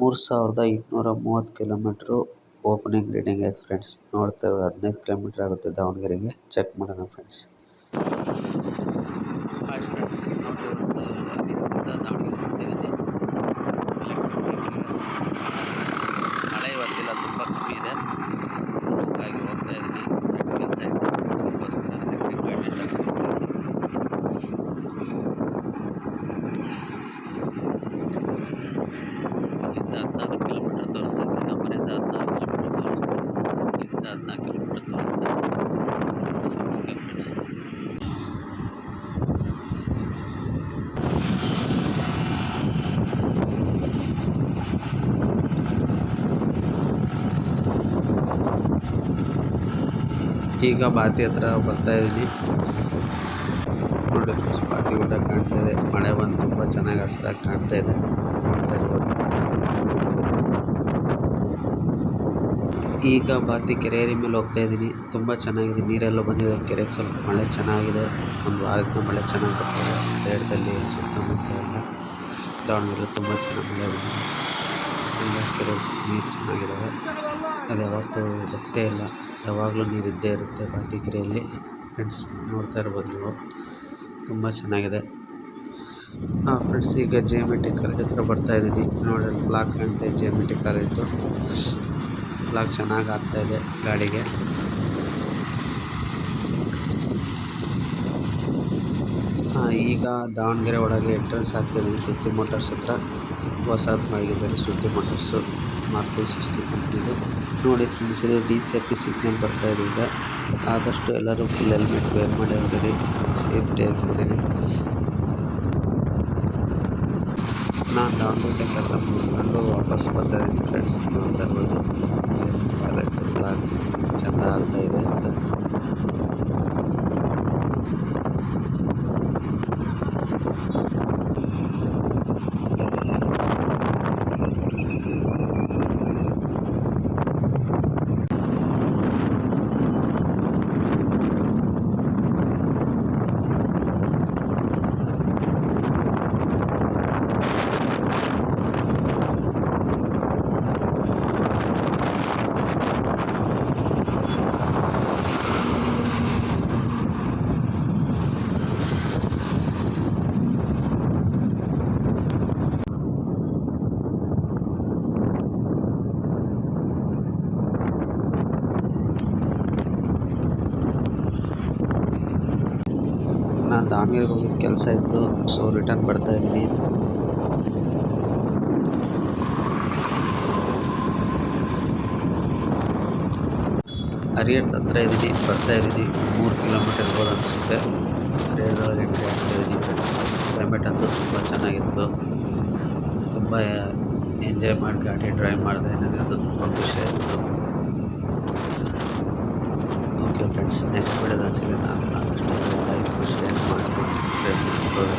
3830 kilometre opening reading ಐತೆ friends. ನೋಡ್ತಾ ಇರೋದು 15 ಕಿಲೋಮೀಟ್ರ್ ಆಗುತ್ತೆ ದಾವಣಗೆರೆಗೆ. ಚೆಕ್ ಮಾಡೋಣ ಫ್ರೆಂಡ್ಸ್. ಮಳೆ ಇವತ್ತಿಲ್ಲ, ತುಂಬ ಕಮ್ಮಿ ಇದೆ. ಸೊ ಹಾಗಾಗಿ ಹೋಗ್ತಾ ಇದ್ದೀನಿ. ಸೈಡ್ ಕೆಲಸ ಇದೆ, ಅದಕ್ಕೋಸ್ಕರ ಎಲೆಕ್ಟ್ರಿಕ್ ಗಾಡಿ ಇಲ್ಲಿಂದ 14 ಕಿಲೋಮೀಟ್ರ್ ತೋರಿಸುತ್ತೆ. ನಮ್ಮ ಮನೆಯಿಂದ 14 ಕಿಲೋಮೀಟ್ರ್ ತೋರಿಸ್ತಾರೆ. ಇಲ್ಲಿಂದ 14 ಕಿಲೋಮೀಟ್ರ್ ತೋರಿಸ್ತಾರೆ. Okay friends. ಈಗ ಬಾತಿ ಹತ್ರ ಬರ್ತಾ ಇದ್ದೀನಿ. ನೋಡಿ ಫ್ರೆಂಡ್ಸ್, ಬಾತಿ ಗುಡ್ಡ ಕಾಣ್ತಾ ಇದೆ. ಮಳೆ ಬಂದು ತುಂಬ ಚೆನ್ನಾಗಿ ಹಸಿರಾಗಿ ಕಾಣ್ತಾ ಇದೆ. ನೋಡ್ತಾ ಇರ್ಬೋದು. ಈಗ ಬಾತಿ ಕೆರೆ ಮೇಲೆ ಹೋಗ್ತಾ ಇದ್ದೀನಿ. ತುಂಬ ಚೆನ್ನಾಗಿದೆ, ನೀರೆಲ್ಲ ಬಂದಿದೆ ಕೆರೆಗೆ. ಸ್ವಲ್ಪ ಮಳೆ ಚೆನ್ನಾಗಿದೆ. ಒಂದು ವಾರದಿಂದ ಮಳೆ ಚೆನ್ನಾಗಿ ಬರ್ತಾಯಿದೆ. ರೇಡ್ದಲ್ಲಿ ಸುತ್ತಮುತ್ತ ಎಲ್ಲ ದಾವಣಗೆರೆ ತುಂಬ ಚೆನ್ನಾಗಿ ಮಳೆ ಬಂದಿದೆ. ಎಲ್ಲ ಕೆರೆ ನೀರು ಚೆನ್ನಾಗಿದ್ದಾವೆ. ಅದು ಯಾವತ್ತೂ ಬತ್ತೇ ಇಲ್ಲ, ಯಾವಾಗಲೂ ನೀರು ಇದ್ದೇ ಇರುತ್ತೆ ಬಾತಿ ಕೆರೆಯಲ್ಲಿ. ಫ್ರೆಂಡ್ಸ್ ನೋಡ್ತಾ ಇರ್ಬೋದು ನೀವು, ತುಂಬ ಚೆನ್ನಾಗಿದೆ. ಫ್ರೆಂಡ್ಸ್, ಈಗ JMT ಕಾಲೇಜ್ ಹತ್ರ ಬರ್ತಾ ಇದ್ದೀನಿ. ನೋಡಿ ಫ್ಲಾಗ್ ಕಾಣ್ತಾ ಇದೆ, JMT ಕಾಲೇಜು ಫ್ಲಾಗ್ ಚೆನ್ನಾಗಿ ಆಗ್ತಾಯಿದೆ ಗಾಡಿಗೆ. ಈಗ ದಾವಣಗೆರೆ ಒಳಗೆ ಎಂಟ್ರೆನ್ಸ್ ಆಗ್ತಾಯಿದ್ದೀನಿ. ಶ್ರುತಿ ಮೋಟರ್ಸ್ ಹತ್ರ ಹೊಸದು ಮಾಡಿದ್ದಾರೆ. ಶ್ರುತಿ ಮೋಟರ್ಸು ಮಾರುತಿ ಸುಜುಕಿ ಕಂಪ್ನಿದು. ನೋಡಿ ಫ್ರೆಂಡ್ಸ್, ಇದು DCP ಸಿಗ್ನಲ್ ಬರ್ತಾಯಿದೆ. ಈಗ ಆದಷ್ಟು ಎಲ್ಲರೂ ಫುಲ್ ಹೆಲ್ಮೆಟ್ ವೇರ್ ಮಾಡಿ ಹೊಡೀರಿ, ಸೇಫ್ಟಿಯಾಗಿ ಹೊಡೀರಿ. ನಾನು ದಾವಣಗೆರೆ ಕೆಲಸ ಮುಗಿಸ್ಕೊಂಡು ವಾಪಸ್ ಬರ್ತಾಯಿದ್ದೀನಿ ಫ್ರೆಂಡ್ಸ್. ನೋಡ್ತಾ ಇರ್ಬೋದು ಫ್ಲಾಗ್ ಚೆಂದ ಆಗ್ತಾಯಿದೆ ಅಂತ. ನಾನು ದಾವಣಗೆರೆಗೆ ಹೋಗಿದ್ದು ಕೆಲಸ ಇತ್ತು, ಸೊ ರಿಟರ್ನ್ ಬರ್ತಾ ಇದ್ದೀನಿ. ಹರಿಹರದ ಹತ್ರ ಇದ್ದೀನಿ, ಬರ್ತಾ ಇದ್ದೀನಿ. 3 ಕಿಲೋಮೀಟರ್ ಇರ್ಬೋದು ಅನಿಸುತ್ತೆ. ಹರಿಹರದೊಳಗೆ ಎಂಟ್ರಿ ಆಗ್ತಾ ಇದ್ದೀನಿ ಫ್ರೆಂಡ್ಸ್. ಕ್ಲೈಮೇಟ್ ಅಂತೂ ತುಂಬ ಚೆನ್ನಾಗಿತ್ತು. ತುಂಬ ಎಂಜಾಯ್ ಮಾಡಿ ಗಾಡಿ ಡ್ರೈವ್ ಮಾಡಿದೆ. ನನಗಂತೂ ತುಂಬ ಖುಷಿ ಆಯಿತು. ಓಕೆ ಫ್ರೆಂಡ್ಸ್, ನೆಕ್ಸ್ಟ್ ವಿಡಿಯೋದಲ್ಲಿ ಸಿಗೋಣ. ಆದಷ್ಟು ಲೈಕ್ ಶೇರ್ ಮಾಡಿ, ಸಬ್ಸ್ಕ್ರೈಬ್ ಮಾಡ್ಕೊಳ್ಳಿ.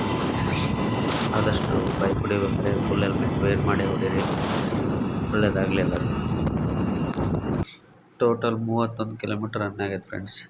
ಆದಷ್ಟು ಬೈಕ್ ಹೊಡಿಬೇಕಾದ್ರೆ ಫುಲ್ ಹೆಲ್ಮೆಟ್ ವೇರ್ ಮಾಡಿ ಹೊಡೀರಿ. ಒಳ್ಳೆಯದಾಗಲಿ ಎಲ್ಲರಿಗೂ. ಟೋಟಲ್ 31 ಕಿಲೋಮೀಟರ್ ರನ್ ಆಗೈತೆ ಫ್ರೆಂಡ್ಸ್.